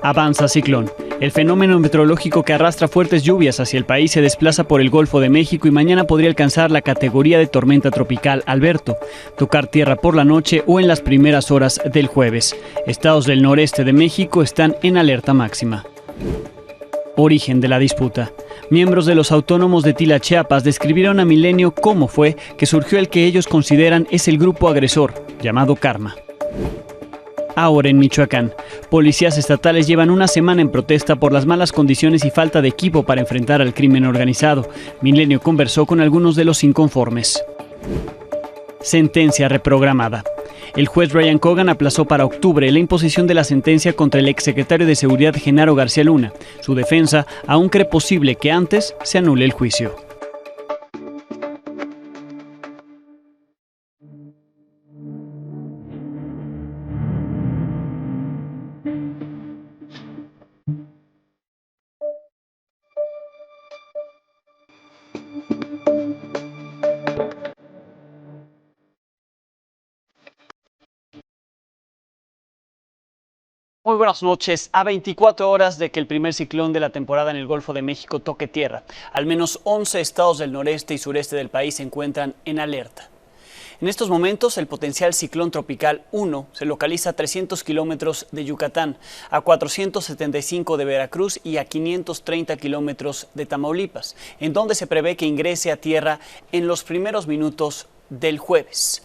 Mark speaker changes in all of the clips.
Speaker 1: Avanza ciclón. El fenómeno meteorológico que arrastra fuertes lluvias hacia el país se desplaza por el Golfo de México y mañana podría alcanzar la categoría de tormenta tropical Alberto, tocar tierra por la noche o en las primeras horas del jueves. Estados del noreste de México están en alerta máxima. Origen de la disputa. Miembros de los autónomos de Tila, Chiapas, describieron a Milenio cómo fue que surgió el que ellos consideran es el grupo agresor, llamado Karma. Ahora en Michoacán, policías estatales llevan una semana en protesta por las malas condiciones y falta de equipo para enfrentar al crimen organizado. Milenio conversó con algunos de los inconformes. Sentencia reprogramada. El juez Ryan Cogan aplazó para octubre la imposición de la sentencia contra el exsecretario de Seguridad Genaro García Luna. Su defensa aún cree posible que antes se anule el juicio. Muy buenas noches. A 24 horas de que el primer ciclón de la temporada en el Golfo de México toque tierra, al menos 11 estados del noreste y sureste del país se encuentran en alerta. En estos momentos, el potencial ciclón tropical 1 se localiza a 300 kilómetros de Yucatán, a 475 de Veracruz y a 530 kilómetros de Tamaulipas, en donde se prevé que ingrese a tierra en los primeros minutos del jueves.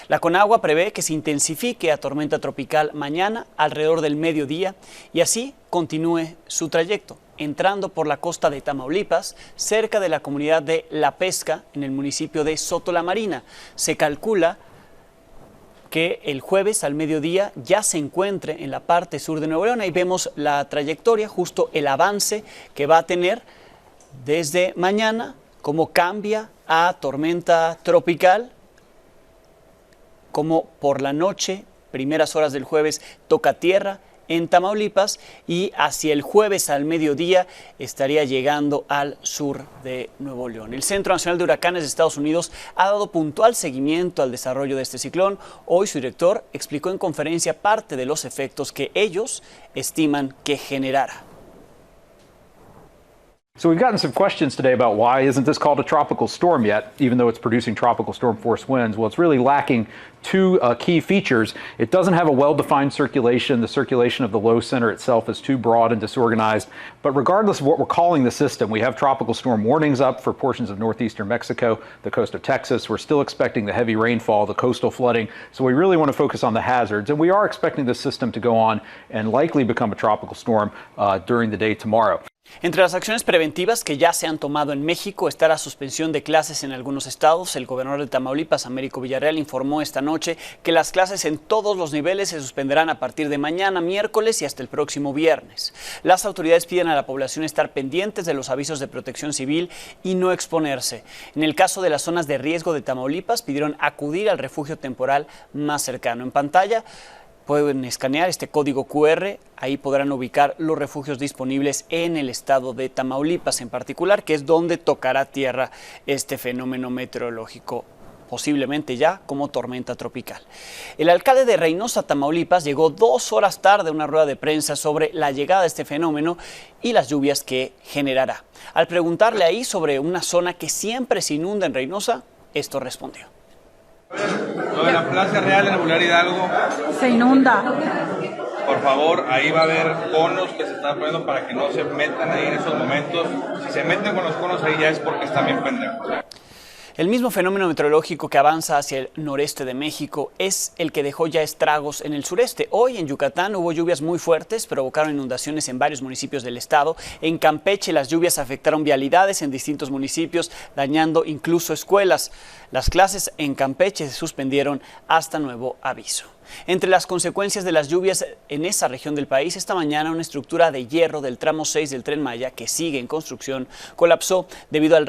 Speaker 1: La Conagua prevé que se intensifique a tormenta tropical mañana alrededor del mediodía y así continúe su trayecto, entrando por la costa de Tamaulipas, cerca de la comunidad de La Pesca, en el municipio de Soto la Marina. Se calcula que el jueves al mediodía ya se encuentre en la parte sur de Nuevo León. Ahí vemos la trayectoria, justo el avance que va a tener desde mañana, cómo cambia a tormenta tropical, como por la noche, primeras horas del jueves, toca tierra en Tamaulipas y hacia el jueves al mediodía estaría llegando al sur de Nuevo León. El Centro Nacional de Huracanes de Estados Unidos ha dado puntual seguimiento al desarrollo de este ciclón. Hoy su director explicó en conferencia parte de los efectos que ellos estiman que generará.
Speaker 2: So we've gotten some questions today about why isn't this called a tropical storm yet, even though it's producing tropical storm force winds. Well, it's really lacking two key features. It doesn't have a well-defined circulation. The circulation of the low center itself is too broad and disorganized. But regardless of what we're calling the system, we have tropical storm warnings up for portions of northeastern Mexico, the coast of Texas. We're still expecting the heavy rainfall, the coastal flooding. So we really want to focus on the hazards. And we are expecting this system to go on and likely become a tropical storm during the day tomorrow.
Speaker 1: Entre las acciones preventivas que ya se han tomado en México está la suspensión de clases en algunos estados. El gobernador de Tamaulipas, Américo Villarreal, informó esta noche que las clases en todos los niveles se suspenderán a partir de mañana, miércoles y hasta el próximo viernes. Las autoridades piden a la población estar pendientes de los avisos de protección civil y no exponerse. En el caso de las zonas de riesgo de Tamaulipas, pidieron acudir al refugio temporal más cercano. En pantalla pueden escanear este código QR, ahí podrán ubicar los refugios disponibles en el estado de Tamaulipas en particular, que es donde tocará tierra este fenómeno meteorológico, posiblemente ya como tormenta tropical. El alcalde de Reynosa, Tamaulipas, llegó 2 horas tarde a una rueda de prensa sobre la llegada de este fenómeno y las lluvias que generará. Al preguntarle ahí sobre una zona que siempre se inunda en Reynosa, esto respondió.
Speaker 3: Lo de la Plaza Real en Boulevard Hidalgo
Speaker 4: se inunda.
Speaker 3: Por favor, ahí va a haber conos que se están poniendo para que no se metan ahí en esos momentos. Si se meten con los conos ahí ya es porque están bien pendejos.
Speaker 1: El mismo fenómeno meteorológico que avanza hacia el noreste de México es el que dejó ya estragos en el sureste. Hoy en Yucatán hubo lluvias muy fuertes, provocaron inundaciones en varios municipios del estado. En Campeche las lluvias afectaron vialidades en distintos municipios, dañando incluso escuelas. Las clases en Campeche se suspendieron hasta nuevo aviso. Entre las consecuencias de las lluvias en esa región del país, esta mañana una estructura de hierro del tramo 6 del Tren Maya, que sigue en construcción, colapsó debido al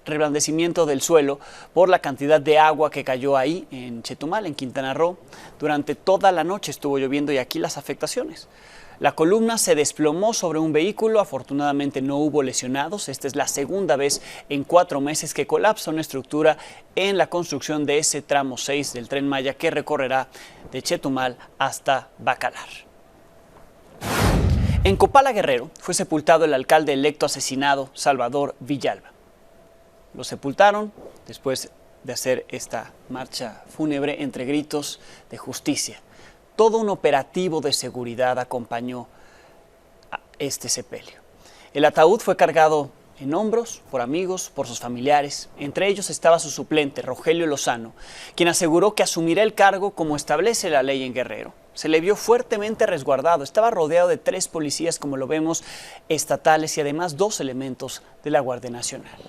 Speaker 1: reblandecimiento del suelo por la cantidad de agua que cayó ahí en Chetumal, en Quintana Roo. Durante toda la noche estuvo lloviendo y aquí las afectaciones. La columna se desplomó sobre un vehículo, afortunadamente no hubo lesionados. Esta es la segunda vez en 4 meses que colapsa una estructura en la construcción de ese tramo 6 del Tren Maya que recorrerá de Chetumal hasta Bacalar. En Copala, Guerrero, fue sepultado el alcalde electo asesinado, Salvador Villalba. Lo sepultaron después de hacer esta marcha fúnebre entre gritos de justicia. Todo un operativo de seguridad acompañó a este sepelio. El ataúd fue cargado en hombros por amigos, por sus familiares. Entre ellos estaba su suplente, Rogelio Lozano, quien aseguró que asumirá el cargo como establece la ley en Guerrero. Se le vio fuertemente resguardado, estaba rodeado de 3 policías, como lo vemos, estatales y además 2 elementos de la Guardia Nacional.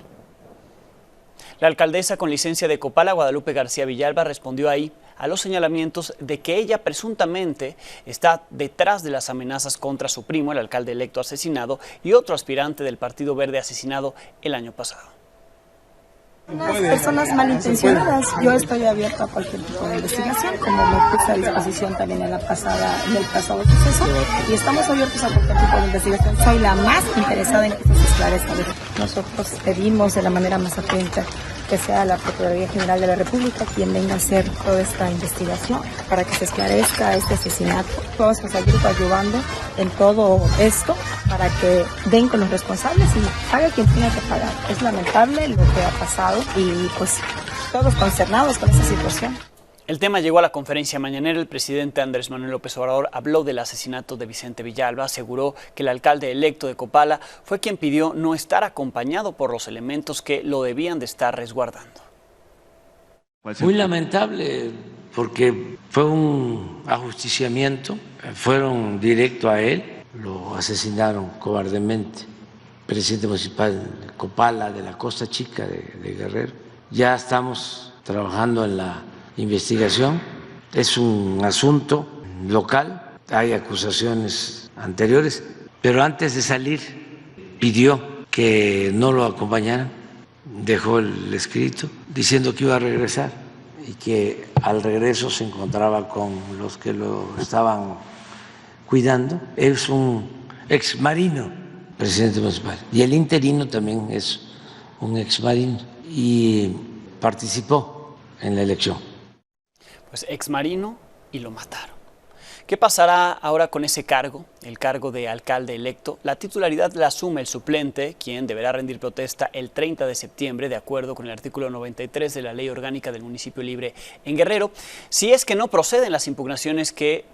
Speaker 1: La alcaldesa con licencia de Copala, Guadalupe García Villalba, respondió ahí a los señalamientos de que ella presuntamente está detrás de las amenazas contra su primo, el alcalde electo asesinado, y otro aspirante del Partido Verde asesinado el año pasado.
Speaker 4: Unas personas malintencionadas. Yo estoy abierta a cualquier tipo de investigación, como me puse a disposición también en el pasado suceso, y estamos abiertos a cualquier tipo de investigación. Soy la más interesada en que esto se esclarezca. Nosotros pedimos de la manera más atenta que sea la Procuraduría General de la República quien venga a hacer toda esta investigación para que se esclarezca este asesinato. Vamos a seguir ayudando en todo esto para que den con los responsables y pague quien tenga que pagar. Es lamentable lo que ha pasado y pues todos consternados con esta situación.
Speaker 1: El tema llegó a la conferencia mañanera. El presidente Andrés Manuel López Obrador habló del asesinato de Vicente Villalba, aseguró que el alcalde electo de Copala fue quien pidió no estar acompañado por los elementos que lo debían de estar resguardando.
Speaker 5: Muy lamentable porque fue un ajusticiamiento, fueron directo a él, lo asesinaron cobardemente. Presidente municipal de Copala, de la Costa Chica de Guerrero. Ya estamos trabajando en la investigación, es un asunto local, hay acusaciones anteriores, pero antes de salir pidió que no lo acompañaran, dejó el escrito diciendo que iba a regresar y que al regreso se encontraba con los que lo estaban cuidando. Es un exmarino, presidente municipal, y el interino también es un exmarino y participó en la elección.
Speaker 1: Pues exmarino, y lo mataron. ¿Qué pasará ahora con ese cargo, el cargo de alcalde electo? La titularidad la asume el suplente, quien deberá rendir protesta el 30 de septiembre, de acuerdo con el artículo 93 de la Ley Orgánica del Municipio Libre en Guerrero, si es que no proceden las impugnaciones que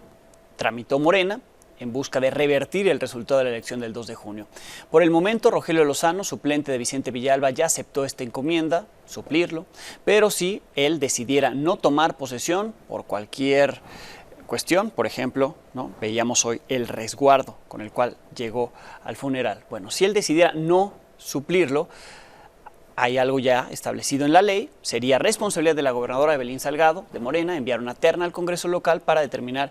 Speaker 1: tramitó Morena en busca de revertir el resultado de la elección del 2 de junio. Por el momento, Rogelio Lozano, suplente de Vicente Villalba, ya aceptó esta encomienda, suplirlo, pero si él decidiera no tomar posesión por cualquier cuestión, por ejemplo, ¿no? Veíamos hoy el resguardo con el cual llegó al funeral. Bueno, si él decidiera no suplirlo, hay algo ya establecido en la ley, sería responsabilidad de la gobernadora Evelyn Salgado, de Morena, enviar una terna al Congreso local para determinar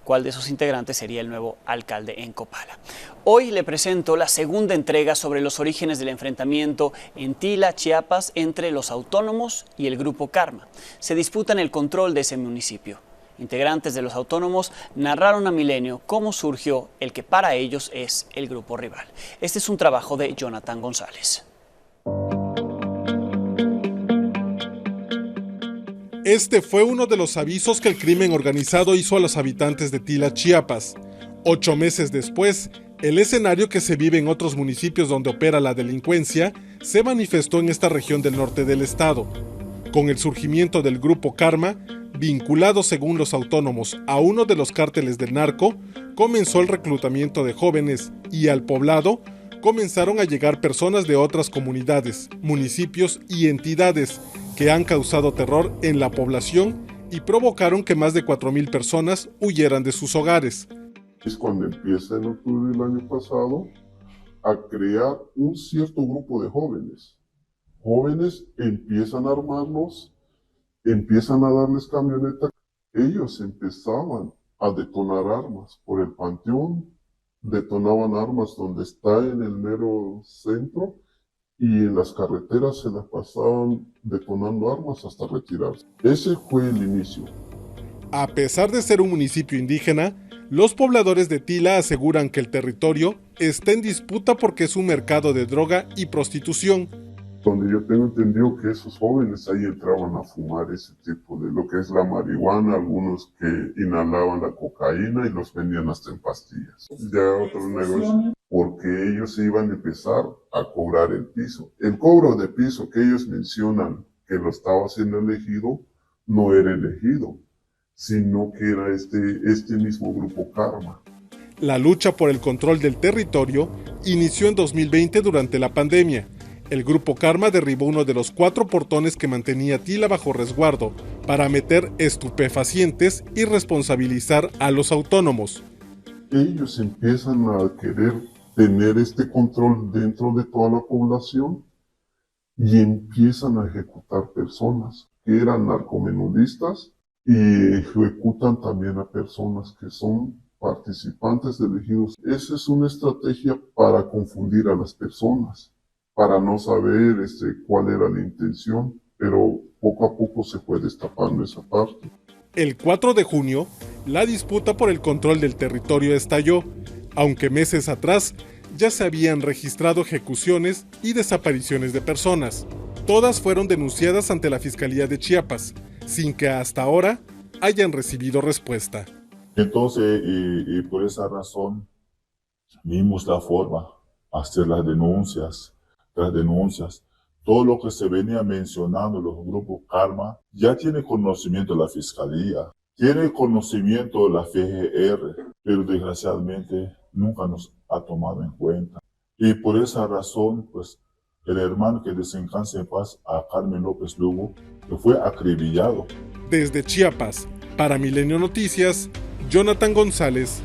Speaker 1: cuál de sus integrantes sería el nuevo alcalde en Copala. Hoy le presento la segunda entrega sobre los orígenes del enfrentamiento en Tila, Chiapas, entre los autónomos y el Grupo Karma. Se disputan el control de ese municipio. Integrantes de los autónomos narraron a Milenio cómo surgió el que para ellos es el grupo rival. Este es un trabajo de Jonathan González.
Speaker 6: Este fue uno de los avisos que el crimen organizado hizo a los habitantes de Tila, Chiapas. 8 meses después, el escenario que se vive en otros municipios donde opera la delincuencia se manifestó en esta región del norte del estado. Con el surgimiento del Grupo Karma, vinculado según los autónomos a uno de los cárteles del narco, comenzó el reclutamiento de jóvenes y al poblado comenzaron a llegar personas de otras comunidades, municipios y entidades que han causado terror en la población y provocaron que más de 4,000 personas huyeran de sus hogares.
Speaker 7: Es cuando empieza en octubre del año pasado a crear un cierto grupo de jóvenes. Jóvenes empiezan a armarlos, empiezan a darles camioneta. Ellos empezaban a detonar armas por el panteón, detonaban armas donde está en el mero centro y en las carreteras se las pasaban detonando armas hasta retirarse. Ese fue el inicio.
Speaker 6: A pesar de ser un municipio indígena, los pobladores de Tila aseguran que el territorio está en disputa porque es un mercado de droga y prostitución.
Speaker 7: donde yo tengo entendido que esos jóvenes ahí entraban a fumar ese tipo de lo que es la marihuana, algunos que inhalaban la cocaína y los vendían hasta en pastillas. Ya otro negocio, porque ellos iban a empezar a cobrar el piso. El cobro de piso que ellos mencionan que lo estaba haciendo el ejido, no era el ejido, sino que era este mismo grupo Karma.
Speaker 6: La lucha por el control del territorio inició en 2020 durante la pandemia. El grupo Karma derribó uno de los 4 portones que mantenía Tila bajo resguardo para meter estupefacientes y responsabilizar a los autónomos.
Speaker 7: Ellos empiezan a querer tener este control dentro de toda la población y empiezan a ejecutar personas que eran narcomenudistas y ejecutan también a personas que son participantes de ejidos. Esa es una estrategia para confundir a las personas, para no saber cuál era la intención, pero poco a poco se fue destapando esa parte.
Speaker 6: El 4 de junio, la disputa por el control del territorio estalló, aunque meses atrás ya se habían registrado ejecuciones y desapariciones de personas. Todas fueron denunciadas ante la Fiscalía de Chiapas, sin que hasta ahora hayan recibido respuesta.
Speaker 8: Entonces, y por esa razón, vimos la forma de hacer las denuncias. Todo lo que se venía mencionando los grupos Karma, ya tiene conocimiento de la Fiscalía, tiene conocimiento de la FGR, pero desgraciadamente nunca nos ha tomado en cuenta. Y por esa razón, pues, el hermano que descanse en paz, a Carmen López Lugo, que fue acribillado.
Speaker 6: Desde Chiapas, para Milenio Noticias, Jonathan González.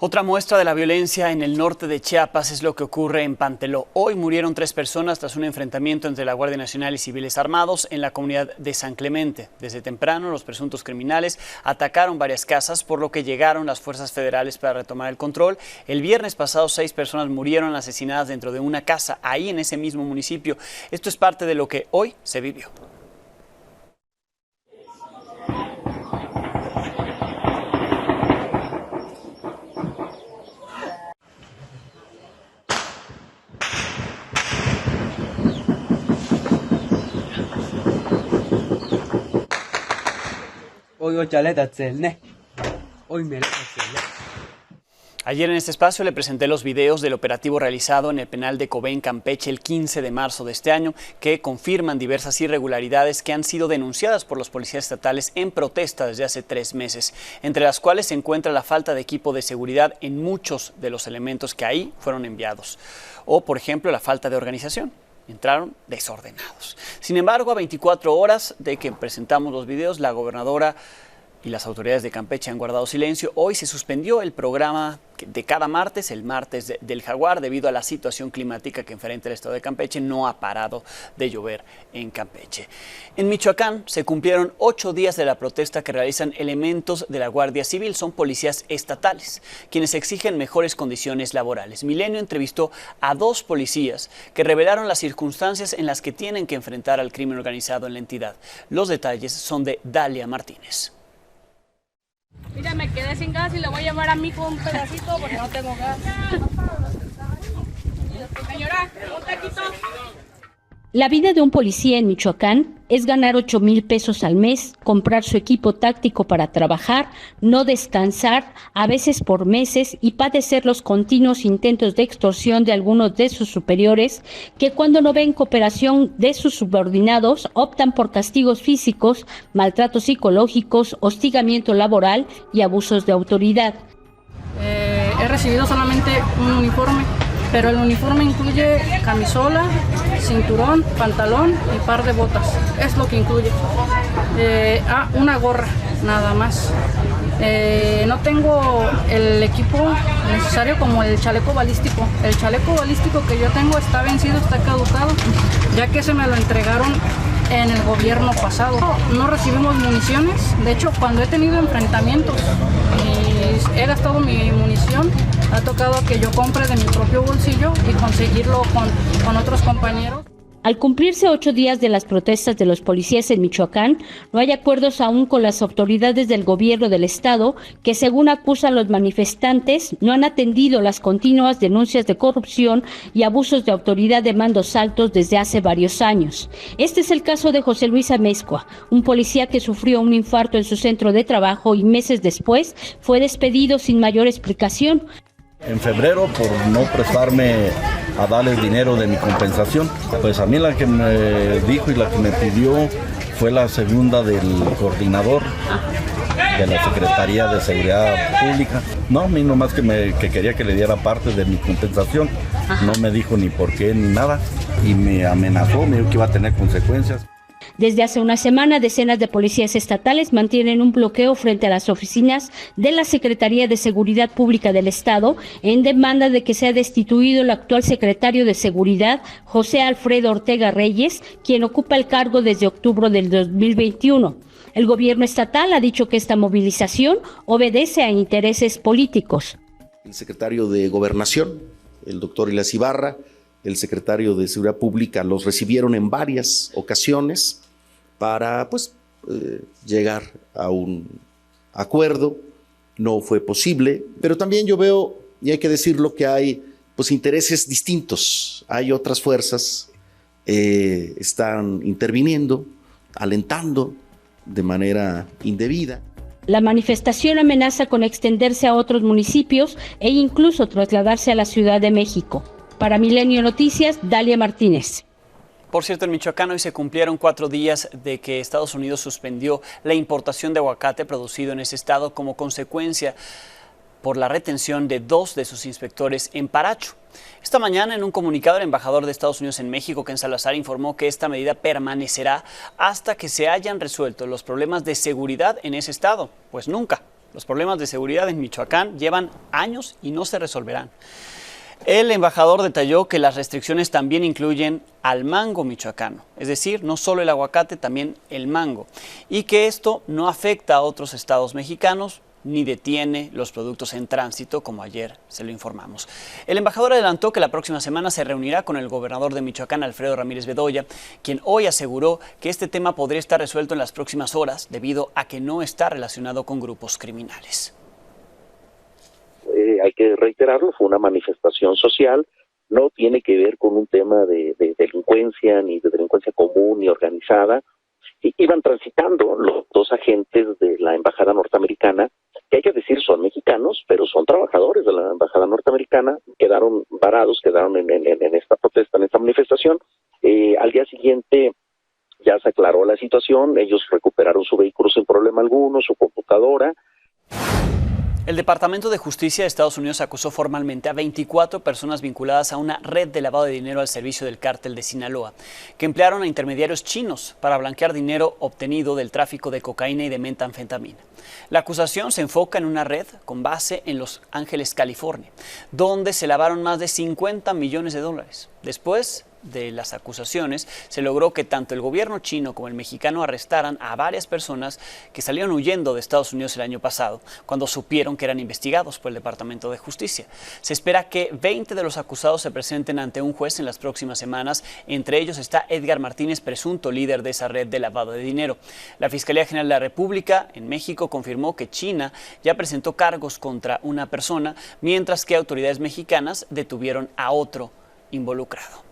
Speaker 1: Otra muestra de la violencia en el norte de Chiapas es lo que ocurre en Panteló. Hoy murieron 3 personas tras un enfrentamiento entre la Guardia Nacional y civiles armados en la comunidad de San Clemente. Desde temprano, los presuntos criminales atacaron varias casas, por lo que llegaron las fuerzas federales para retomar el control. El viernes pasado, 6 personas murieron asesinadas dentro de una casa, ahí en ese mismo municipio. Esto es parte de lo que hoy se vivió. Ayer en este espacio le presenté los videos del operativo realizado en el penal de Cobén, Campeche, el 15 de marzo de este año, que confirman diversas irregularidades que han sido denunciadas por los policías estatales en protesta desde hace 3 meses, entre las cuales se encuentra la falta de equipo de seguridad en muchos de los elementos que ahí fueron enviados, o por ejemplo la falta de organización. Entraron desordenados. Sin embargo, a 24 horas de que presentamos los videos, la gobernadora y las autoridades de Campeche han guardado silencio. Hoy se suspendió el programa de cada martes, el martes del Jaguar, debido a la situación climática que enfrenta el estado de Campeche. No ha parado de llover en Campeche. En Michoacán se cumplieron 8 días de la protesta que realizan elementos de la Guardia Civil. Son policías estatales, quienes exigen mejores condiciones laborales. Milenio entrevistó a 2 policías que revelaron las circunstancias en las que tienen que enfrentar al crimen organizado en la entidad. Los detalles son de Dalia Martínez.
Speaker 9: Mira, me quedé sin gas y le voy a llevar a mi hijo un pedacito porque no tengo gas. Señora, un taquito.
Speaker 10: La vida de un policía en Michoacán es ganar 8,000 pesos al mes, comprar su equipo táctico para trabajar, no descansar, a veces por meses, y padecer los continuos intentos de extorsión de algunos de sus superiores, que cuando no ven cooperación de sus subordinados, optan por castigos físicos, maltratos psicológicos, hostigamiento laboral y abusos de autoridad.
Speaker 9: He recibido solamente un uniforme, pero el uniforme incluye camisola, cinturón, pantalón y par de botas. Es lo que incluye. Una gorra, nada más. No tengo el equipo necesario como el chaleco balístico. El chaleco balístico que yo tengo está vencido, está caducado, ya que se me lo entregaron en el gobierno pasado. No recibimos municiones. De hecho, cuando he tenido enfrentamientos y he gastado mi munición, ha tocado que yo compre de mi propio bolsillo y conseguirlo con otros compañeros.
Speaker 10: Al cumplirse 8 días de las protestas de los policías en Michoacán, no hay acuerdos aún con las autoridades del gobierno del estado que, según acusan los manifestantes, no han atendido las continuas denuncias de corrupción y abusos de autoridad de mandos altos desde hace varios años. Este es el caso de José Luis Amezcua, un policía que sufrió un infarto en su centro de trabajo y meses después fue despedido sin mayor explicación.
Speaker 11: En febrero, por no prestarme a darles dinero de mi compensación, pues a mí la que me dijo y la que me pidió fue la segunda del coordinador de la Secretaría de Seguridad Pública. No, a mí nomás que quería que le diera parte de mi compensación. No me dijo ni por qué ni nada y me amenazó, me dijo que iba a tener consecuencias.
Speaker 10: Desde hace una semana, decenas de policías estatales mantienen un bloqueo frente a las oficinas de la Secretaría de Seguridad Pública del Estado en demanda de que sea destituido el actual secretario de Seguridad, José Alfredo Ortega Reyes, quien ocupa el cargo desde octubre del 2021. El gobierno estatal ha dicho que esta movilización obedece a intereses políticos.
Speaker 12: El secretario de Gobernación, el doctor Elias Ibarra, el secretario de Seguridad Pública los recibieron en varias ocasiones para llegar a un acuerdo. No fue posible, pero también yo veo, y hay que decirlo, que hay intereses distintos. Hay otras fuerzas están interviniendo, alentando de manera indebida.
Speaker 10: La manifestación amenaza con extenderse a otros municipios e incluso trasladarse a la Ciudad de México. Para Milenio Noticias, Dalia Martínez.
Speaker 1: Por cierto, en Michoacán hoy se cumplieron 4 días de que Estados Unidos suspendió la importación de aguacate producido en ese estado como consecuencia por la retención de 2 de sus inspectores en Paracho. Esta mañana, en un comunicado, el embajador de Estados Unidos en México, Ken Salazar, informó que esta medida permanecerá hasta que se hayan resuelto los problemas de seguridad en ese estado. Pues nunca. Los problemas de seguridad en Michoacán llevan años y no se resolverán. El embajador detalló que las restricciones también incluyen al mango michoacano, es decir, no solo el aguacate, también el mango, y que esto no afecta a otros estados mexicanos ni detiene los productos en tránsito, como ayer se lo informamos. El embajador adelantó que la próxima semana se reunirá con el gobernador de Michoacán, Alfredo Ramírez Bedoya, quien hoy aseguró que este tema podría estar resuelto en las próximas horas debido a que no está relacionado con grupos criminales.
Speaker 13: Hay que reiterarlo, fue una manifestación social, no tiene que ver con un tema de delincuencia, ni de delincuencia común, ni organizada. Iban transitando los 2 agentes de la embajada norteamericana, que hay que decir son mexicanos, pero son trabajadores de la embajada norteamericana, quedaron varados, quedaron en esta protesta, en esta manifestación. Al día siguiente ya se aclaró la situación, ellos recuperaron su vehículo sin problema alguno, su computadora.
Speaker 1: El Departamento de Justicia de Estados Unidos acusó formalmente a 24 personas vinculadas a una red de lavado de dinero al servicio del cártel de Sinaloa, que emplearon a intermediarios chinos para blanquear dinero obtenido del tráfico de cocaína y de metanfetamina. La acusación se enfoca en una red con base en Los Ángeles, California, donde se lavaron más de $50 millones. Después de las acusaciones, se logró que tanto el gobierno chino como el mexicano arrestaran a varias personas que salieron huyendo de Estados Unidos el año pasado, cuando supieron que eran investigados por el Departamento de Justicia. Se espera que 20 de los acusados se presenten ante un juez en las próximas semanas. Entre ellos está Edgar Martínez, presunto líder de esa red de lavado de dinero. La Fiscalía General de la República en México confirmó que China ya presentó cargos contra una persona, mientras que autoridades mexicanas detuvieron a otro involucrado.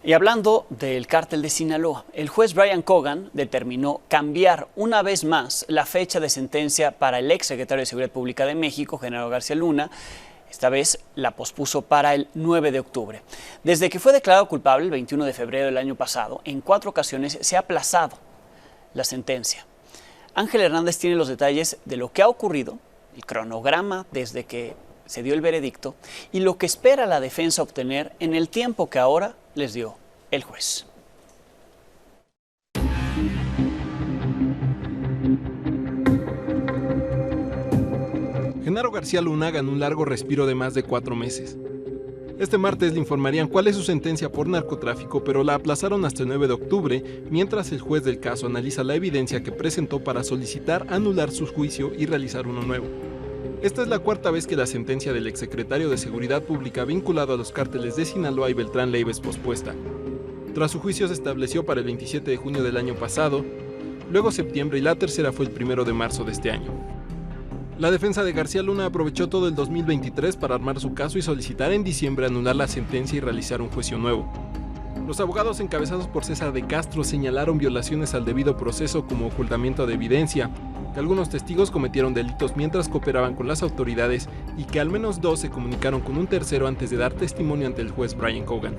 Speaker 1: Y hablando del cártel de Sinaloa, el juez Brian Cogan determinó cambiar una vez más la fecha de sentencia para el exsecretario de Seguridad Pública de México, Genaro García Luna. Esta vez la pospuso para el 9 de octubre. Desde que fue declarado culpable el 21 de febrero del año pasado, en 4 ocasiones se ha aplazado la sentencia. Ángel Hernández tiene los detalles de lo que ha ocurrido, el cronograma desde que se dio el veredicto y lo que espera la defensa obtener en el tiempo que ahora les dio el juez.
Speaker 6: Genaro García Luna ganó un largo respiro de más de 4 meses. Este martes le informarían cuál es su sentencia por narcotráfico, pero la aplazaron hasta el 9 de octubre, mientras el juez del caso analiza la evidencia que presentó para solicitar anular su juicio y realizar uno nuevo. Esta es la 4ª vez que la sentencia del exsecretario de Seguridad Pública vinculado a los cárteles de Sinaloa y Beltrán Leiva es pospuesta.
Speaker 14: Tras su juicio se estableció para el 27 de junio del año pasado, luego septiembre y la tercera fue el 1 de marzo de este año. La defensa de García Luna aprovechó todo el 2023 para armar su caso y solicitar en diciembre anular la sentencia y realizar un juicio nuevo. Los abogados encabezados por César de Castro señalaron violaciones al debido proceso como ocultamiento de evidencia, que algunos testigos cometieron delitos mientras cooperaban con las autoridades y que al menos 2 se comunicaron con un tercero antes de dar testimonio ante el juez Brian Cogan.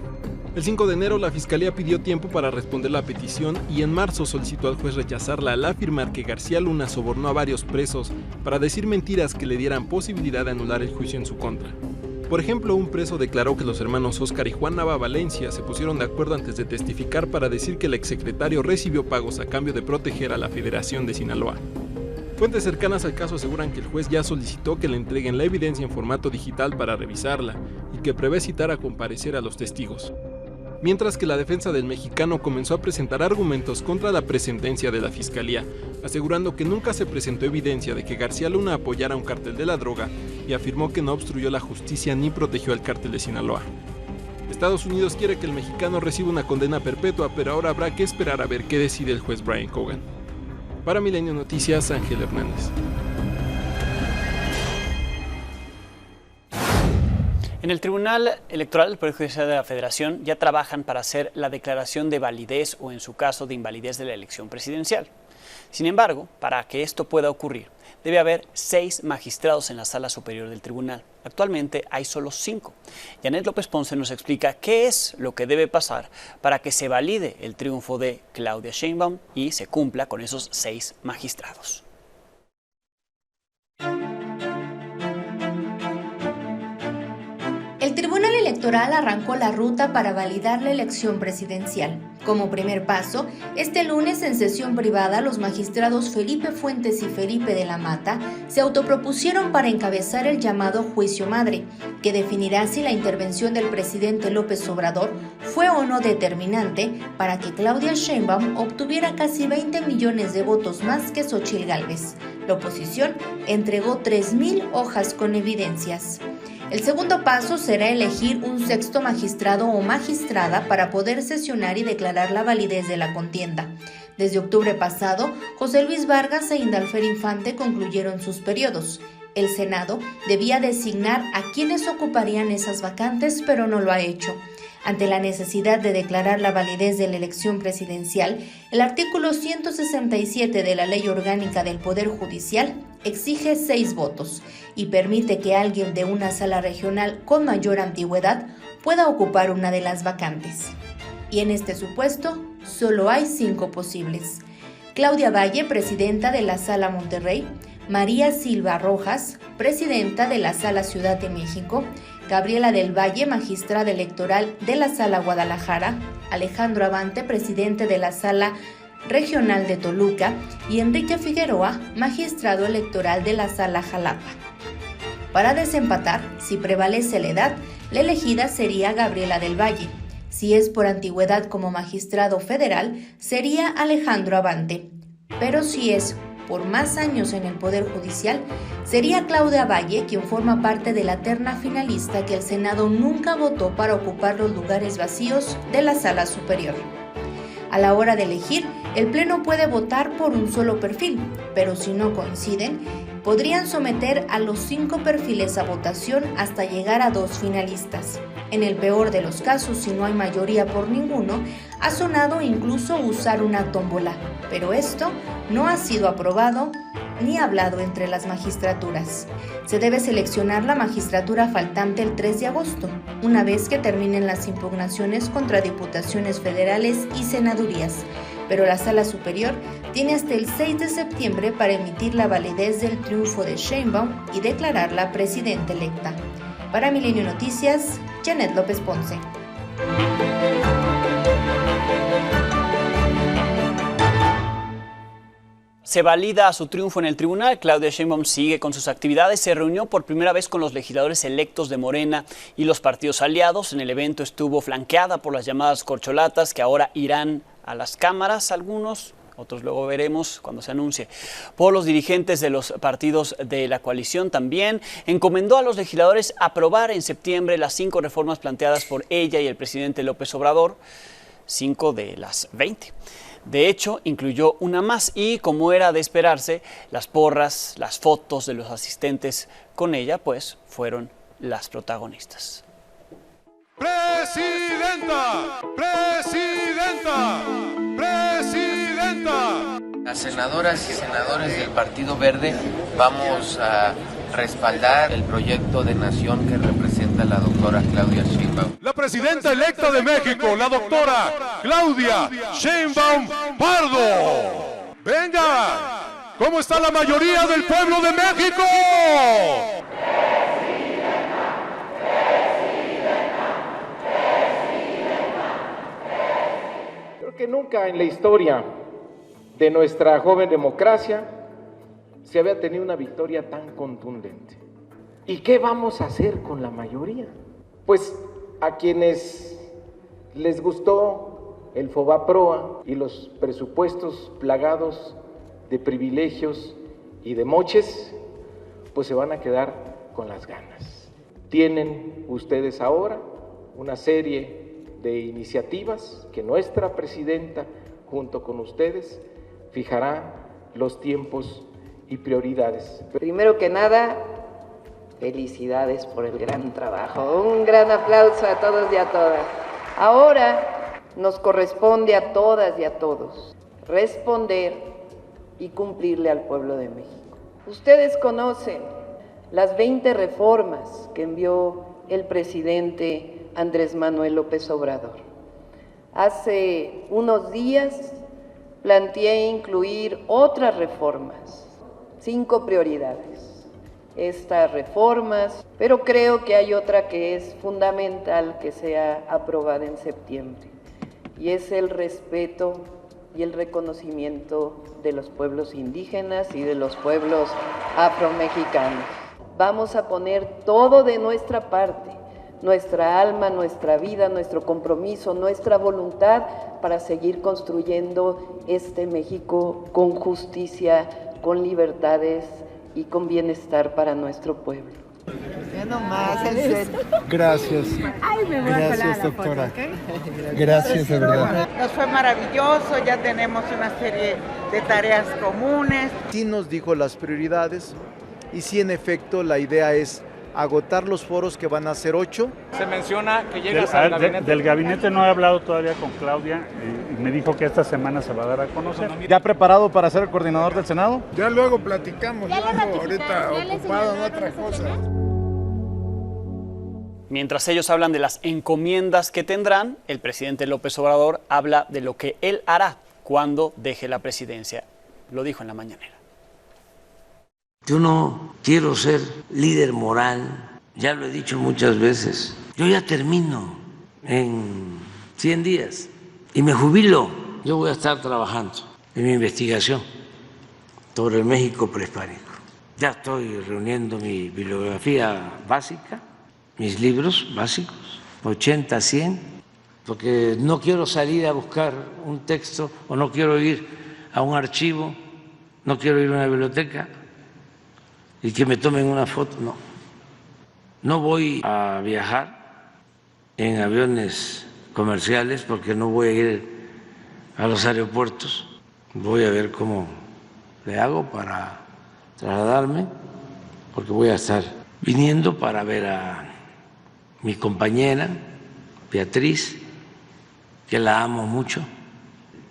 Speaker 14: El 5 de enero la Fiscalía pidió tiempo para responder la petición y en marzo solicitó al juez rechazarla al afirmar que García Luna sobornó a varios presos para decir mentiras que le dieran posibilidad de anular el juicio en su contra. Por ejemplo, un preso declaró que los hermanos Óscar y Juan Nava Valencia se pusieron de acuerdo antes de testificar para decir que el exsecretario recibió pagos a cambio de proteger a la Federación de Sinaloa. Fuentes cercanas al caso aseguran que el juez ya solicitó que le entreguen la evidencia en formato digital para revisarla y que prevé citar a comparecer a los testigos. Mientras que la defensa del mexicano comenzó a presentar argumentos contra la presentencia de la Fiscalía, asegurando que nunca se presentó evidencia de que García Luna apoyara un cártel de la droga y afirmó que no obstruyó la justicia ni protegió al cártel de Sinaloa. Estados Unidos quiere que el mexicano reciba una condena perpetua, pero ahora habrá que esperar a ver qué decide el juez Brian Cogan. Para Milenio Noticias, Ángel Hernández.
Speaker 1: En el Tribunal Electoral del Poder Judicial de la Federación ya trabajan para hacer la declaración de validez o, en su caso, de invalidez de la elección presidencial. Sin embargo, para que esto pueda ocurrir, debe haber 6 magistrados en la Sala Superior del Tribunal. Actualmente hay solo 5. Janet López Ponce nos explica qué es lo que debe pasar para que se valide el triunfo de Claudia Sheinbaum y se cumpla con esos 6 magistrados.
Speaker 15: El Tribunal Electoral arrancó la ruta para validar la elección presidencial. Como primer paso, este lunes en sesión privada los magistrados Felipe Fuentes y Felipe de la Mata se autopropusieron para encabezar el llamado juicio madre, que definirá si la intervención del presidente López Obrador fue o no determinante para que Claudia Sheinbaum obtuviera casi 20 millones de votos más que Xóchitl Gálvez. La oposición entregó 3,000 hojas con evidencias. El segundo paso será elegir un 6º magistrado o magistrada para poder sesionar y declarar la validez de la contienda. Desde octubre pasado, José Luis Vargas e Indalfer Infante concluyeron sus periodos. El Senado debía designar a quienes ocuparían esas vacantes, pero no lo ha hecho. Ante la necesidad de declarar la validez de la elección presidencial, el artículo 167 de la Ley Orgánica del Poder Judicial exige 6 votos y permite que alguien de una sala regional con mayor antigüedad pueda ocupar una de las vacantes. Y en este supuesto, solo hay 5 posibles. Claudia Valle, presidenta de la Sala Monterrey; María Silva Rojas, presidenta de la Sala Ciudad de México; Gabriela del Valle, magistrada electoral de la Sala Guadalajara; Alejandro Abante, presidente de la Sala Regional de Toluca; y Enrique Figueroa, magistrado electoral de la Sala Jalapa. Para desempatar, si prevalece la edad, la elegida sería Gabriela del Valle. Si es por antigüedad como magistrado federal, sería Alejandro Abante. Pero si es por más años en el Poder Judicial, sería Claudia Valle, quien forma parte de la terna finalista que el Senado nunca votó para ocupar los lugares vacíos de la Sala Superior. A la hora de elegir, el Pleno puede votar por un solo perfil, pero si no coinciden, podrían someter a los 5 perfiles a votación hasta llegar a 2 finalistas. En el peor de los casos, si no hay mayoría por ninguno, ha sonado incluso usar una tómbola, pero esto no ha sido aprobado ni hablado entre las magistraturas. Se debe seleccionar la magistratura faltante el 3 de agosto, una vez que terminen las impugnaciones contra diputaciones federales y senadurías, pero la Sala Superior tiene hasta el 6 de septiembre para emitir la validez del triunfo de Sheinbaum y declararla presidenta electa. Para Milenio Noticias, Janet López Ponce.
Speaker 1: Se valida su triunfo en el tribunal. Claudia Sheinbaum sigue con sus actividades. Se reunió por primera vez con los legisladores electos de Morena y los partidos aliados. En el evento estuvo flanqueada por las llamadas corcholatas, que ahora irán a las cámaras, algunos, otros luego veremos cuando se anuncie, por los dirigentes de los partidos de la coalición. También encomendó a los legisladores aprobar en septiembre las 5 reformas planteadas por ella y el presidente López Obrador. 5 de las 20. De hecho, incluyó una más y, como era de esperarse, las porras, las fotos de los asistentes con ella, pues, fueron las protagonistas.
Speaker 16: ¡Presidenta! ¡Presidenta! ¡Presidenta!
Speaker 17: Las senadoras y senadores del Partido Verde vamos a respaldar el proyecto de nación que representa la doctora Claudia Sheinbaum.
Speaker 16: La presidenta electa de México, la doctora Claudia Sheinbaum Pardo. ¡Venga! ¿Cómo está la mayoría del pueblo de México?
Speaker 18: Creo que nunca en la historia de nuestra joven democracia se había tenido una victoria tan contundente. ¿Y qué vamos a hacer con la mayoría? Pues a quienes les gustó el Fobaproa y los presupuestos plagados de privilegios y de moches, pues se van a quedar con las ganas. Tienen ustedes ahora una serie de iniciativas que nuestra presidenta, junto con ustedes, fijará los tiempos y prioridades.
Speaker 19: Primero que nada, felicidades por el gran trabajo. Un gran aplauso a todos y a todas. Ahora nos corresponde a todas y a todos responder y cumplirle al pueblo de México. Ustedes conocen las 20 reformas que envió el presidente Andrés Manuel López Obrador. Hace unos días planteé incluir otras reformas, 5 prioridades. Estas reformas, pero creo que hay otra que es fundamental que sea aprobada en septiembre, y es el respeto y el reconocimiento de los pueblos indígenas y de los pueblos afromexicanos. Vamos a poner todo de nuestra parte, nuestra alma, nuestra vida, nuestro compromiso, nuestra voluntad para seguir construyendo este México con justicia, con libertades y con bienestar para nuestro pueblo.
Speaker 20: Ya nomás, en serio.
Speaker 21: Gracias.
Speaker 20: Ay, me voy a colar
Speaker 21: Gracias,
Speaker 20: la
Speaker 21: doctora.
Speaker 20: foto, ¿okay?
Speaker 21: Gracias, de verdad.
Speaker 20: Nos fue maravilloso, ya tenemos una serie de tareas comunes.
Speaker 21: Sí nos dijo las prioridades y sí, en efecto, la idea es agotar los foros, que van a ser 8.
Speaker 22: Se menciona que llegas al gabinete. Del gabinete no he hablado todavía con Claudia y me dijo que esta semana se va a dar a conocer.
Speaker 21: ¿Ya preparado para ser el coordinador del Senado?
Speaker 23: Ya luego platicamos, yo ando ahorita ocupado en otra cosa.
Speaker 1: Mientras ellos hablan de las encomiendas que tendrán, el presidente López Obrador habla de lo que él hará cuando deje la presidencia. Lo dijo en la mañanera.
Speaker 5: Yo no quiero ser líder moral, ya lo he dicho muchas veces. Yo ya termino en 100 días y me jubilo. Yo voy a estar trabajando en mi investigación sobre el México prehispánico. Ya estoy reuniendo mi bibliografía básica, mis libros básicos, 80, 100, porque no quiero salir a buscar un texto o no quiero ir a un archivo, no quiero ir a una biblioteca y que me tomen una foto, no. No voy a viajar en aviones comerciales porque no voy a ir a los aeropuertos. Voy a ver cómo le hago para trasladarme, porque voy a estar viniendo para ver a mi compañera, Beatriz, que la amo mucho,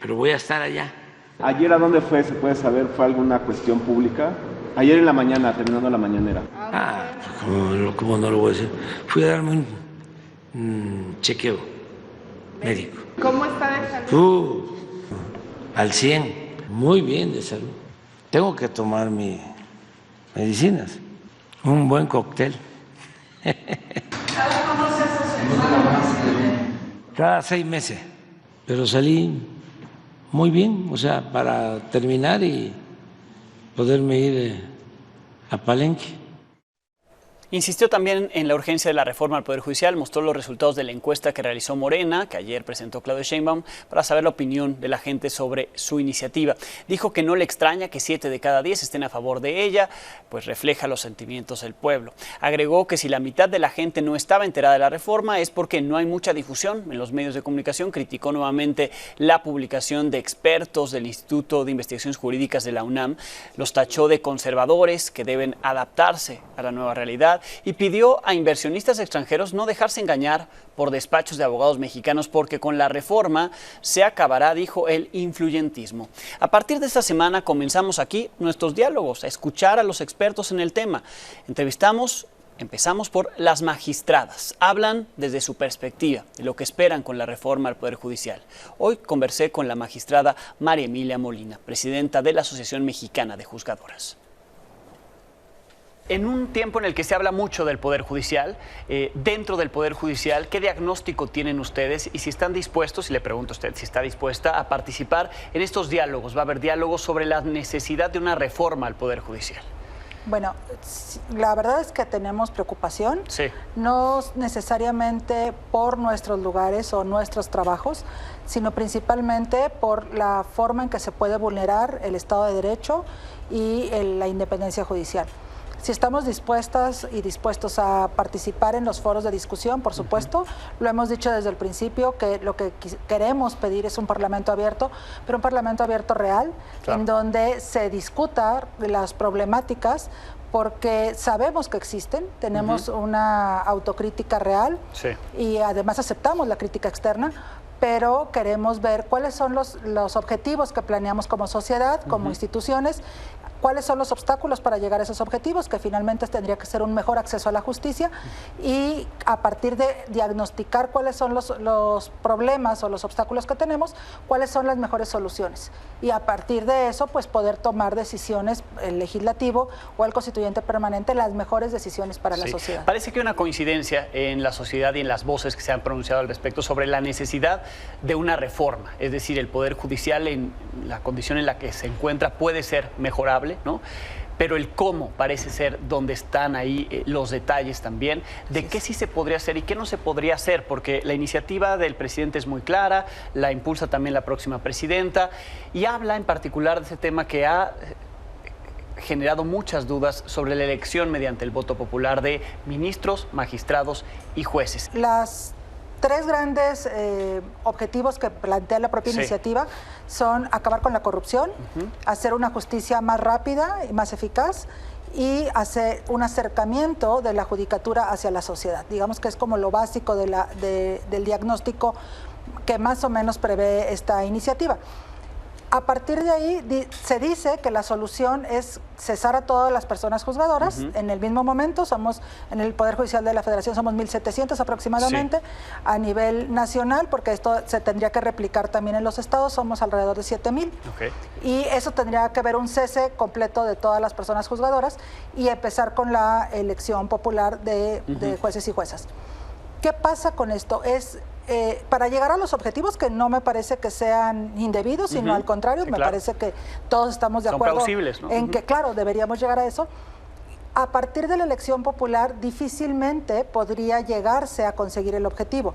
Speaker 5: pero voy a estar allá.
Speaker 24: ¿Ayer a dónde fue? ¿Se puede saber? ¿Fue alguna cuestión pública? Ayer en la mañana, terminando la mañanera.
Speaker 5: ¿Cómo no lo voy a decir? Fui a darme un chequeo médico.
Speaker 20: ¿Cómo está de salud?
Speaker 5: Al 100, muy bien de salud. Tengo que tomar mis medicinas, un buen cóctel. Cada 6 meses, pero salí muy bien, o sea, para terminar y poderme ir a Palenque.
Speaker 1: Insistió también en la urgencia de la reforma al Poder Judicial, mostró los resultados de la encuesta que realizó Morena, que ayer presentó Claudia Sheinbaum, para saber la opinión de la gente sobre su iniciativa. Dijo que no le extraña que 7 de cada 10 estén a favor de ella, pues refleja los sentimientos del pueblo. Agregó que si la mitad de la gente no estaba enterada de la reforma es porque no hay mucha difusión en los medios de comunicación. Criticó nuevamente la publicación de expertos del Instituto de Investigaciones Jurídicas de la UNAM, los tachó de conservadores que deben adaptarse a la nueva realidad y pidió a inversionistas extranjeros no dejarse engañar por despachos de abogados mexicanos porque con la reforma se acabará, dijo, el influyentismo. A partir de esta semana comenzamos aquí nuestros diálogos, a escuchar a los expertos en el tema. Empezamos por las magistradas. Hablan desde su perspectiva de lo que esperan con la reforma al Poder Judicial. Hoy conversé con la magistrada María Emilia Molina, presidenta de la Asociación Mexicana de Juzgadoras. En un tiempo en el que se habla mucho del Poder Judicial, dentro del Poder Judicial, ¿qué diagnóstico tienen ustedes? Y si están dispuestos, y le pregunto a usted si está dispuesta a participar en estos diálogos. Va a haber diálogos sobre la necesidad de una reforma al Poder Judicial.
Speaker 2: Bueno, la verdad es que tenemos preocupación,
Speaker 1: sí,
Speaker 2: no necesariamente por nuestros lugares o nuestros trabajos, sino principalmente por la forma en que se puede vulnerar el Estado de Derecho y la independencia judicial. Si estamos dispuestas y dispuestos a participar en los foros de discusión, por supuesto, lo hemos dicho desde el principio que lo que queremos pedir es un parlamento abierto, pero un parlamento abierto real, claro, en donde se discuta las problemáticas, porque sabemos que existen, tenemos una autocrítica real, sí, y además aceptamos la crítica externa, pero queremos ver cuáles son los objetivos que planeamos como sociedad, como instituciones, cuáles son los obstáculos para llegar a esos objetivos, que finalmente tendría que ser un mejor acceso a la justicia, y a partir de diagnosticar cuáles son los problemas o los obstáculos que tenemos, cuáles son las mejores soluciones. Y a partir de eso, pues poder tomar decisiones, el legislativo o el constituyente permanente, las mejores decisiones para la sociedad.
Speaker 1: Parece que hay una coincidencia en la sociedad y en las voces que se han pronunciado al respecto sobre la necesidad de una reforma, es decir, el Poder Judicial en la condición en la que se encuentra puede ser mejorable, ¿no? Pero el cómo parece ser donde están ahí los detalles también de qué sí se podría hacer y qué no se podría hacer, porque la iniciativa del presidente es muy clara, la impulsa también la próxima presidenta y habla en particular de ese tema que ha generado muchas dudas sobre la elección mediante el voto popular de ministros, magistrados y jueces.
Speaker 2: Las tres grandes objetivos que plantea la propia iniciativa son acabar con la corrupción, hacer una justicia más rápida y más eficaz y hacer un acercamiento de la judicatura hacia la sociedad. Digamos que es como lo básico del diagnóstico que más o menos prevé esta iniciativa. A partir de ahí se dice que la solución es cesar a todas las personas juzgadoras. En el mismo momento somos, en el Poder Judicial de la Federación somos 1,700 aproximadamente, a nivel nacional, porque esto se tendría que replicar también en los estados, somos alrededor de 7,000. Y eso tendría que haber un cese completo de todas las personas juzgadoras y empezar con la elección popular de jueces y juezas. ¿Qué pasa con esto? Para llegar a los objetivos que no me parece que sean indebidos, sino al contrario, me parece que todos estamos de acuerdo en que, claro, deberíamos llegar a eso. A partir de la elección popular difícilmente podría llegarse a conseguir el objetivo.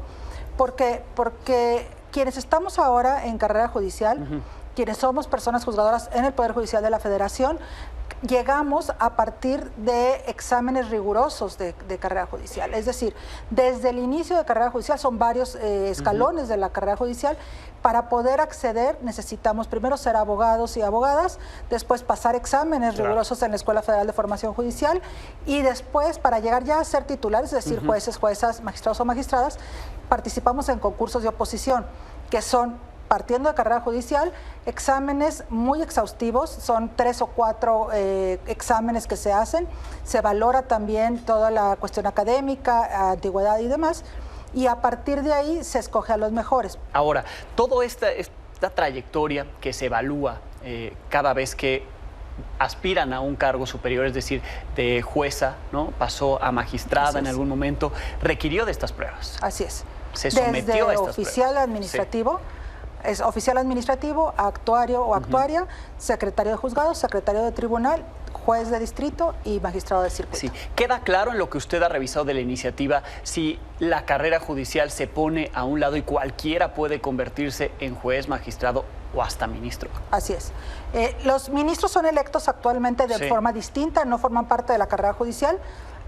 Speaker 2: Porque quienes estamos ahora en carrera judicial, quienes somos personas juzgadoras en el Poder Judicial de la Federación, llegamos a partir de exámenes rigurosos de carrera judicial. Es decir, desde el inicio de carrera judicial son varios escalones de la carrera judicial. Para poder acceder necesitamos primero ser abogados y abogadas, después pasar exámenes rigurosos en la Escuela Federal de Formación Judicial y después para llegar ya a ser titulares, es decir, jueces, juezas, magistrados o magistradas, participamos en concursos de oposición, que son, partiendo de carrera judicial, exámenes muy exhaustivos, son 3 o 4 exámenes que se hacen, se valora también toda la cuestión académica, antigüedad y demás, y a partir de ahí se escoge a los mejores.
Speaker 1: Ahora, toda esta trayectoria que se evalúa cada vez que aspiran a un cargo superior, es decir, de jueza, ¿no? Pasó a magistrada en algún momento, requirió de estas pruebas.
Speaker 2: Así es.
Speaker 1: Se sometió a estas
Speaker 2: oficial
Speaker 1: pruebas.
Speaker 2: Administrativo, Es oficial administrativo, actuario o actuaria, secretario de juzgado, secretario de tribunal, juez de distrito y magistrado de circuito.
Speaker 1: Sí. ¿Queda claro en lo que usted ha revisado de la iniciativa si la carrera judicial se pone a un lado y cualquiera puede convertirse en juez, magistrado o hasta ministro?
Speaker 2: Así es. Los ministros son electos actualmente de forma distinta, no forman parte de la carrera judicial,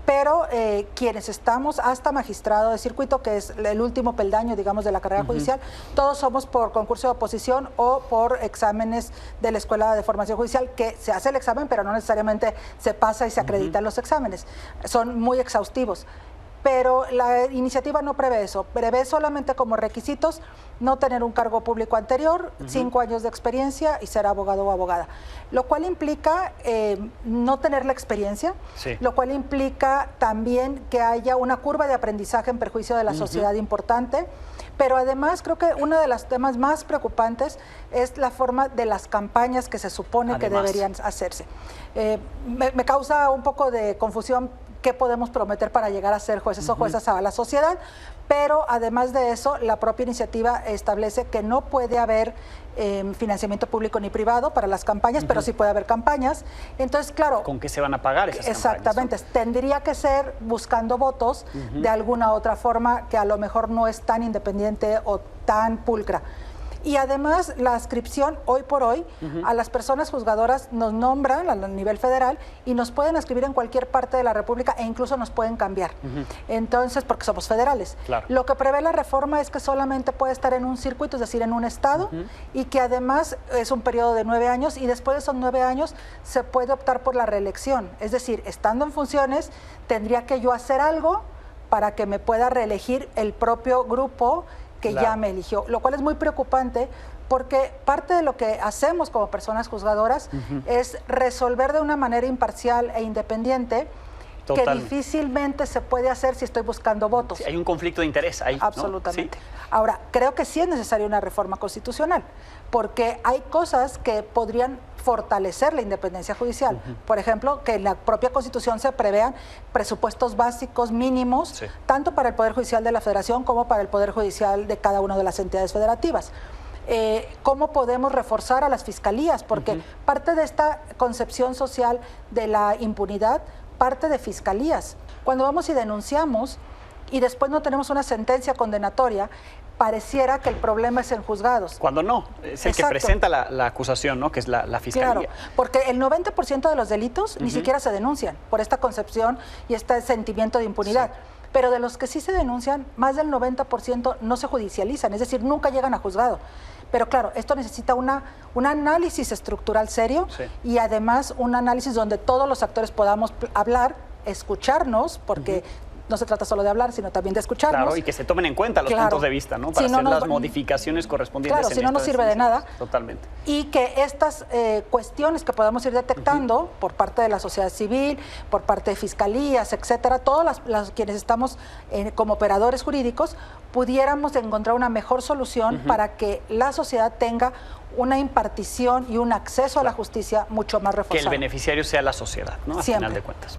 Speaker 2: pero quienes estamos hasta magistrado de circuito, que es el último peldaño, digamos, de la carrera judicial, todos somos por concurso de oposición o por exámenes de la Escuela de Formación Judicial, que se hace el examen, pero no necesariamente se pasa y se acreditan los exámenes. Son muy exhaustivos. Pero la iniciativa no prevé eso, prevé solamente como requisitos no tener un cargo público anterior, 5 años de experiencia y ser abogado o abogada, lo cual implica no tener la experiencia, lo cual implica también que haya una curva de aprendizaje en perjuicio de la sociedad importante, pero además creo que uno de los temas más preocupantes es la forma de las campañas que se supone que deberían hacerse. Me causa un poco de confusión qué podemos prometer para llegar a ser jueces o juezas a la sociedad, pero además de eso, la propia iniciativa establece que no puede haber financiamiento público ni privado para las campañas, pero sí puede haber campañas. Entonces, claro...
Speaker 1: ¿Con qué se van a pagar esas
Speaker 2: exactamente, campañas? Tendría que ser buscando votos de alguna otra forma que a lo mejor no es tan independiente o tan pulcra. Y además la adscripción hoy por hoy a las personas juzgadoras nos nombran a nivel federal y nos pueden adscribir en cualquier parte de la República e incluso nos pueden cambiar. Entonces, porque somos federales. Claro. Lo que prevé la reforma es que solamente puede estar en un circuito, es decir, en un estado, y que además es un periodo de 9 años y después de esos 9 años se puede optar por la reelección. Es decir, estando en funciones, tendría que yo hacer algo para que me pueda reelegir el propio grupo que ya me eligió, lo cual es muy preocupante porque parte de lo que hacemos como personas juzgadoras es resolver de una manera imparcial e independiente que difícilmente se puede hacer si estoy buscando votos.
Speaker 1: Sí, hay un conflicto de interés ahí.
Speaker 2: Absolutamente.
Speaker 1: ¿No? Sí.
Speaker 2: Ahora, creo que sí es necesaria una reforma constitucional, porque hay cosas que podrían fortalecer la independencia judicial. Por ejemplo, que en la propia Constitución se prevean presupuestos básicos mínimos, tanto para el Poder Judicial de la Federación como para el Poder Judicial de cada una de las entidades federativas. Cómo podemos reforzar a las fiscalías, porque parte de esta concepción social de la impunidad parte de fiscalías. Cuando vamos y denunciamos y después no tenemos una sentencia condenatoria, pareciera que el problema es en juzgados.
Speaker 1: Cuando no, es el que presenta la acusación, ¿no? Que es la fiscalía.
Speaker 2: Claro, porque el 90% de los delitos ni siquiera se denuncian por esta concepción y este sentimiento de impunidad. Pero de los que sí se denuncian, más del 90% no se judicializan, es decir, nunca llegan a juzgado. Pero claro, esto necesita un análisis estructural serio y además un análisis donde todos los actores podamos hablar, escucharnos, porque no se trata solo de hablar, sino también de escucharnos.
Speaker 1: Claro, y que se tomen en cuenta los puntos de vista, ¿no? Para hacer las modificaciones correspondientes.
Speaker 2: Claro, si no nos sirve de nada.
Speaker 1: Totalmente.
Speaker 2: Y que estas cuestiones que podamos ir detectando por parte de la sociedad civil, por parte de fiscalías, etcétera, todos quienes estamos como operadores jurídicos, pudiéramos encontrar una mejor solución para que la sociedad tenga una impartición y un acceso a la justicia mucho más reforzado.
Speaker 1: Que el beneficiario sea la sociedad, ¿no? Al
Speaker 2: Siempre.
Speaker 1: final de cuentas.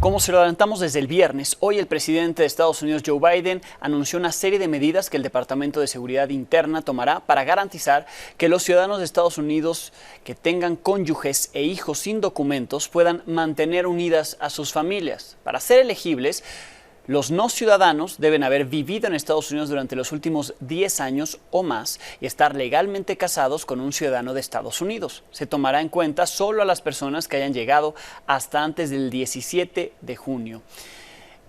Speaker 1: Como se lo adelantamos desde el viernes, hoy el presidente de Estados Unidos, Joe Biden, anunció una serie de medidas que el Departamento de Seguridad Interna tomará para garantizar que los ciudadanos de Estados Unidos que tengan cónyuges e hijos sin documentos puedan mantener unidas a sus familias. Para ser elegibles, los no ciudadanos deben haber vivido en Estados Unidos durante los últimos 10 años o más y estar legalmente casados con un ciudadano de Estados Unidos. Se tomará en cuenta solo a las personas que hayan llegado hasta antes del 17 de junio.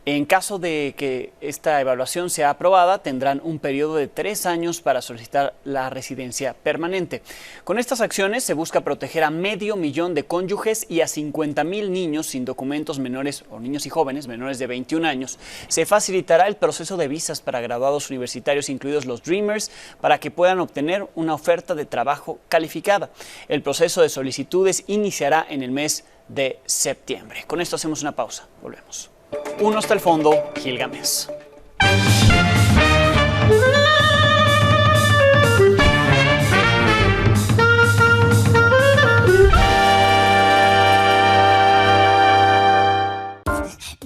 Speaker 1: En caso de que esta evaluación sea aprobada, tendrán un periodo de 3 años para solicitar la residencia permanente. Con estas acciones se busca proteger a 500,000 de cónyuges y a 50,000 niños sin documentos menores o niños y jóvenes menores de 21 años. Se facilitará el proceso de visas para graduados universitarios, incluidos los Dreamers, para que puedan obtener una oferta de trabajo calificada. El proceso de solicitudes iniciará en el mes de septiembre. Con esto hacemos una pausa. Volvemos. Uno hasta el fondo, Gilgamesh.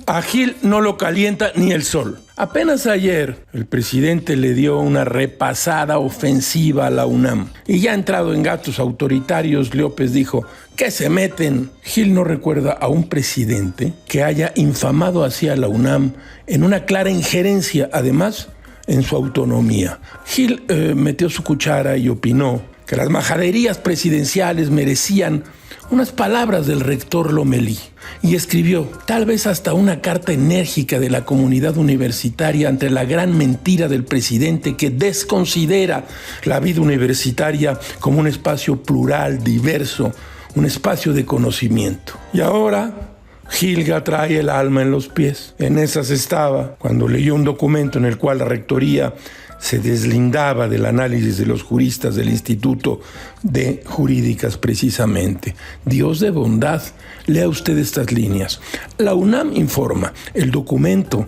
Speaker 3: A Gil no lo calienta ni el sol. Apenas ayer el presidente le dio una repasada ofensiva a la UNAM. Y ya entrado en gastos autoritarios, Llopes dijo: ¿qué se meten? Gil no recuerda a un presidente que haya infamado así a la UNAM en una clara injerencia, además, en su autonomía. Gil metió su cuchara y opinó que las majaderías presidenciales merecían unas palabras del rector Lomelí, y escribió tal vez hasta una carta enérgica de la comunidad universitaria ante la gran mentira del presidente que desconsidera la vida universitaria como un espacio plural, diverso, un espacio de conocimiento. Y ahora Gilga trae el alma en los pies. En esas estaba cuando leyó un documento en el cual la rectoría se deslindaba del análisis de los juristas del Instituto de Jurídicas precisamente. Dios de bondad, lea usted estas líneas. La UNAM informa, el documento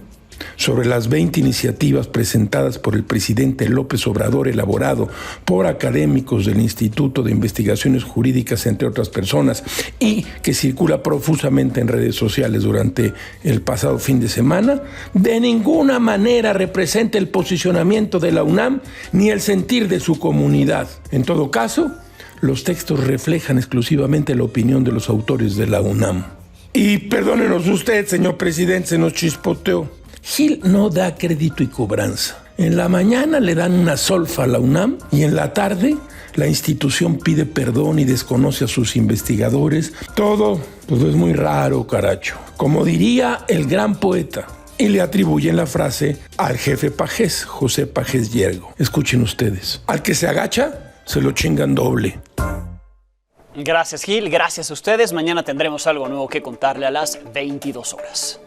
Speaker 3: sobre las 20 iniciativas presentadas por el presidente López Obrador, elaborado por académicos del Instituto de Investigaciones Jurídicas, entre otras personas, y que circula profusamente en redes sociales durante el pasado fin de semana, de ninguna manera representa el posicionamiento de la UNAM ni el sentir de su comunidad. En todo caso, los textos reflejan exclusivamente la opinión de los autores de la UNAM. Y perdónenos usted, señor presidente, se nos chispoteó. Gil no da crédito y cobranza. En la mañana le dan una solfa a la UNAM y en la tarde la institución pide perdón y desconoce a sus investigadores. Todo es muy raro, caracho. Como diría el gran poeta, y le atribuyen la frase al jefe pajés, José Pajés Yergo. Escuchen ustedes. Al que se agacha, se lo chingan doble.
Speaker 1: Gracias, Gil. Gracias a ustedes. Mañana tendremos algo nuevo que contarle a las 22 horas.